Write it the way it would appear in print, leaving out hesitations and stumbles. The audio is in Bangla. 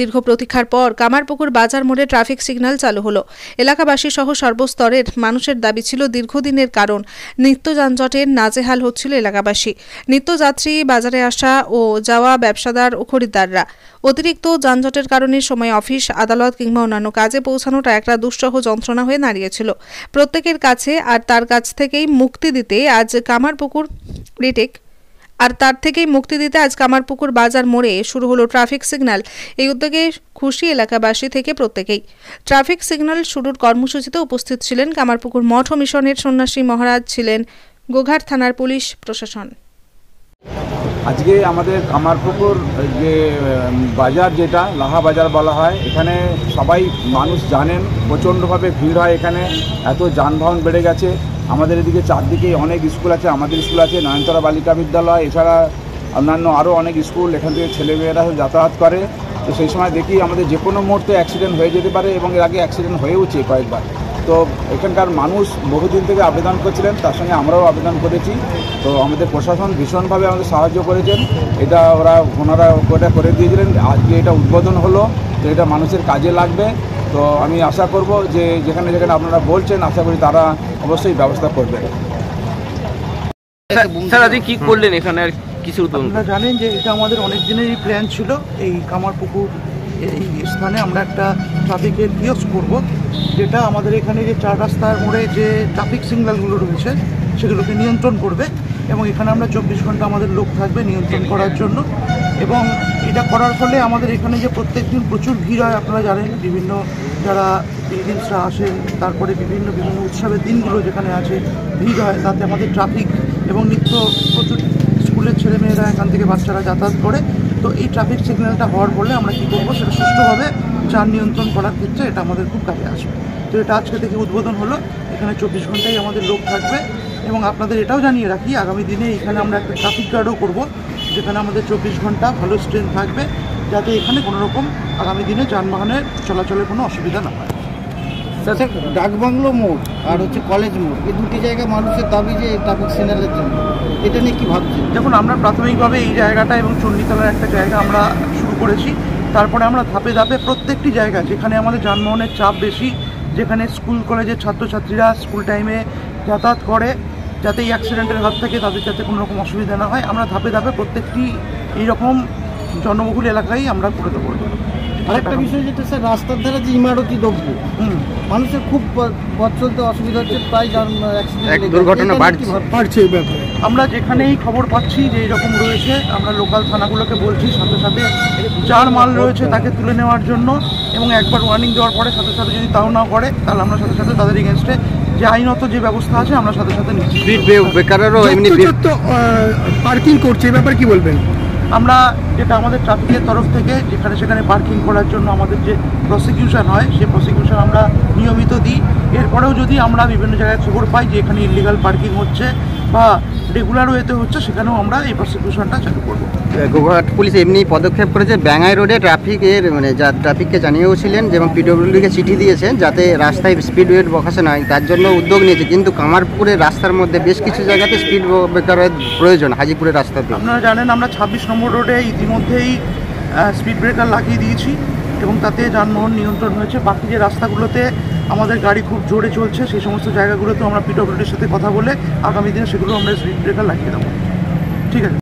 দীর্ঘ প্রতীক্ষার পর কামারপুকুর বাজার মোড়ে ট্রাফিক সিগন্যাল চালু হলো। এলাকাবাসী সহ সর্বস্তরের মানুষের দাবি ছিল দীর্ঘদিনের কারণ। নিত্য যানজটের নাজেহাল হচ্ছিল এলাকাবাসী, নিত্যযাত্রী, বাজারে আসা ও যাওয়া ব্যবসাদার ও খরিদ্দাররা। অতিরিক্ত যানজটের কারণে সময় অফিস, আদালত কিংবা অন্যান্য কাজে পৌঁছানোটা একটা দুঃসহ যন্ত্রণা হয়ে দাঁড়িয়েছিল প্রত্যেকের কাছে। আর তার কাছ থেকেই মুক্তি দিতে আজ কামারপুকুর বাজার মোড়ে শুরু হলো ট্রাফিক সিগন্যাল। এই উদ্যোগে খুশি এলাকাবাসী থেকে প্রত্যেকেই। ট্রাফিক সিগন্যাল শুরুর কর্মসূচিতে উপস্থিত ছিলেন কামারপুকুর মঠ ও মিশনের সন্ন্যাসী মহারাজ, ছিলেন গোঘাট থানার পুলিশ প্রশাসন। আজকে আমাদের কামারপুকুর যে বাজার, যেটা লাহা বাজার বলা হয়, এখানে সবাই মানুষ জানেন প্রচণ্ডভাবে ভিড় হয়। এখানে এত যানবাহন বেড়ে গেছে। আমাদের এদিকে চারদিকে অনেক স্কুল আছে, আমাদের স্কুল আছে, নয়নতারা বালিকা বিদ্যালয়, এছাড়া অন্যান্য আরও অনেক স্কুল, এখান থেকে ছেলেমেয়েরা যাতায়াত করে। তো সেই সময় দেখি আমাদের যে কোনো মুহূর্তে অ্যাক্সিডেন্ট হয়ে যেতে পারে, এবং এর আগে অ্যাক্সিডেন্ট হয়েওছে কয়েকবার। তো এখানকার মানুষ বহুদিন থেকে আবেদন করছিলেন, তার সঙ্গে আমরাও আবেদন করেছি। তো আমাদের প্রশাসন ভীষণভাবে আমাদের সাহায্য করেছেন। ওনারা ওটা করে দিয়েছিলেন। আজকে এটা উদ্বোধন হলো, তো এটা মানুষের কাজে লাগবে। তো আমি আশা করব যে যেখানে যেখানে আপনারা বলছেন, আশা করি তারা অবশ্যই ব্যবস্থা করবেন। স্যার আজকে কী করলেন এখানে, আর কিছু আপনারা জানেন যে এটা আমাদের অনেক দিনেরই প্ল্যান ছিল। এই কামারপুকুর এই স্থানে আমরা একটা ট্রাফিকের কিওস্ক করব, যেটা আমাদের এখানে যে 4 রাস্তার মোড়ে যে ট্রাফিক সিগন্যালগুলো রয়েছে সেগুলোকে নিয়ন্ত্রণ করবে। এবং এখানে আমরা 24 ঘন্টা আমাদের লোক থাকবে নিয়ন্ত্রণ করার জন্য। এবং এটা করার ফলে আমাদের এখানে যে প্রত্যেক দিন প্রচুর ভিড় হয়, আপনারা জানেন, বিভিন্ন যারা পিলগ্রিমসরা আসেন, তারপরে বিভিন্ন উৎসবের দিনগুলো যেখানে আছে ভিড় হয়, তাতে আমাদের ট্রাফিক এবং নিত্য প্রচুর স্কুলের ছেলেমেয়েরা এখান থেকে বাচ্চারা যাতায়াত করে। তো এই ট্রাফিক সিগন্যালটা হওয়ার ফলে আমরা কী করবো, সেটা সুষ্ঠুভাবে যান নিয়ন্ত্রণ করার ক্ষেত্রে এটা আমাদের খুব কাজে আসবে। তো এটা আজকে থেকে উদ্বোধন হলো। এখানে 24 ঘন্টাই আমাদের লোক থাকবে। এবং আপনাদের এটাও জানিয়ে রাখি, আগামী দিনে এখানে আমরা একটা ট্রাফিক গার্ডও করবো, যেখানে আমাদের 24 ঘন্টা ভালো স্ট্রেন্থ থাকবে, যাতে এখানে কোনো রকম আগামী দিনে যানবাহনের চলাচলের কোনো অসুবিধা না হয়। স্যার, ডাকবাংলো মোড় আর কলেজ মোড়, এই দুটি জায়গা মানুষের দাবি যে ট্রাফিক সিগন্যালের জন্য, এটা নিয়ে কী ভাবছেন? দেখুন, আমরা প্রাথমিকভাবে এই জায়গাটা এবং চণ্ডীতলার একটা জায়গা আমরা শুরু করেছি। তারপরে আমরা ধাপে ধাপে প্রত্যেকটি জায়গা যেখানে আমাদের যানবাহনের চাপ বেশি, যেখানে স্কুল কলেজের ছাত্রছাত্রীরা স্কুল টাইমে যাতায়াত করে, যাতে এই অ্যাক্সিডেন্টের হাত থেকে তাদের যাতে কোনো রকম অসুবিধা না হয়, আমরা ধাপে ধাপে প্রত্যেকটি এইরকম জনবহুল এলাকায় আমরা করে দেবো। আরেকটা বিষয় যেটা স্যার, রাস্তার ধারে যে ইমারতি দ্রব্য, মানুষের খুব পথ চলতে অসুবিধা হচ্ছে, প্রায় দুর্ঘটনা বাড়ছে। আমরা যেখানেই খবর পাচ্ছি যে এরকম রয়েছে, আমরা লোকাল থানাগুলোকে বলছি সাথে সাথে যার মাল রয়েছে তাকে তুলে নেওয়ার জন্য। এবং একবার ওয়ার্নিং দেওয়ার পরে সাথে সাথে যদি তাও না করে, তাহলে আমরা সাথে সাথে তাদের এগেনস্টে যে আইনত যে ব্যবস্থা আছে আমরা সাথে সাথে নিচ্ছি। পার্কিং করছে, এই ব্যাপারে কি বলবেন? আমরা যেটা আমাদের ট্রাফিকের তরফ থেকে যেখানে সেখানে পার্কিং করার জন্য আমাদের যে প্রসিকিউশন হয়, সেই প্রসিকিউশন আমরা নিয়মিত দিই। এরপরেও যদি আমরা বিভিন্ন জায়গায় খবর পাই যে এখানে ইলিগাল পার্কিং হচ্ছে বা রেগুলার ওয়েতে হচ্ছে, সেখানেও আমরা এই প্রসিকিউশনটা চালু করবো। গোঘাট পুলিশ এমনি পদক্ষেপ করেছে, ব্যাঙ্গাই রোডে ট্রাফিককে জানিয়েওছিলেন এবং পিডব্লিউডিকে চিঠি দিয়েছেন যাতে রাস্তায় স্পিড ব্রেকার বসানো হয়, তার জন্য উদ্যোগ নিয়েছে। কিন্তু কামারপুকুরের রাস্তার মধ্যে বেশ কিছু জায়গাতে স্পিড ব্রেকারের প্রয়োজন। হাজিপুরের রাস্তাতে আপনারা জানেন আমরা 26 নম্বর রোডে ইতিমধ্যেই স্পিড ব্রেকার লাগিয়ে দিয়েছি এবং তাতে যানবাহন নিয়ন্ত্রণ হয়েছে। বাকি যে রাস্তাগুলোতে আমাদের গাড়ি খুব জোরে চলছে, সেই সমস্ত জায়গাগুলোতেও আমরা পিডব্লিউডির সাথে কথা বলে আগামী দিনে সেগুলো আমরা স্পিড ব্রেকার লাগিয়ে দেবো। ঠিক আছে।